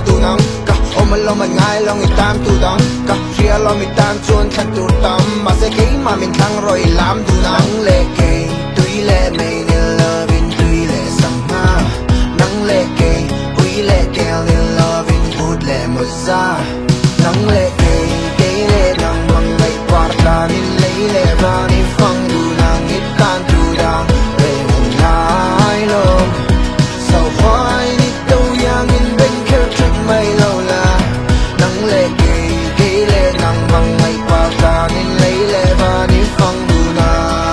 ดูนังก็โอ้มันลงมันง่ายลองอีตามตูดังก็เชียร์ลองอีตามชวนขันตูตำมาเสกมาเป็นทั้งรอยล้ำดูนังเล็กเกย์ตุยเล่ไม่เนลวินตุยเล่สังมานังเล็กเกย์อุยเล่เกลเนลวินพูดเล่มุซานังเล็กเกย์เกย์เล่นังมังไม่ปาร์ตานิเล่เล่บานิฟังดูนังอีตามตูดังเล่มันง่ายลงเศร้าควายนิดเดียวยังอินเป็นแค่ทริปไม่เล่าละนังเล็กเกย์เกย์เล่นังมังไม่ปาร์ตานิเล่เล่บานิฟังดูนัง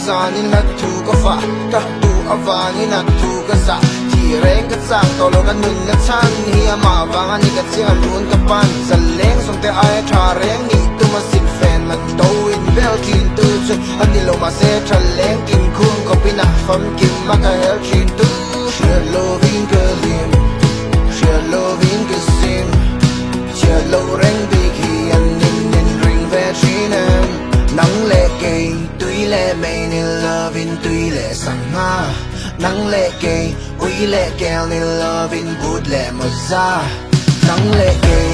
Zani na tu ka fa ta tu avani na tu ka sa ti reng ka sang to lo kan nun na chan hi ama wanga ni ka chinga lun ka pan sa leng song te ai tha reng ni tu ma sin fan man to in bel kin tu chu ani lo ma se tha leng kin khung ko pina fam kim ma ka hel chin tu share loving ka lim share loving ka sim share lo reng big hi an nin ring ve chinem nang le ke tuy lệ mày nên loving tuy lệ sang nga nắng lệ kề uy lệ kèo nên loving bút lệ một ra nắng lệ kề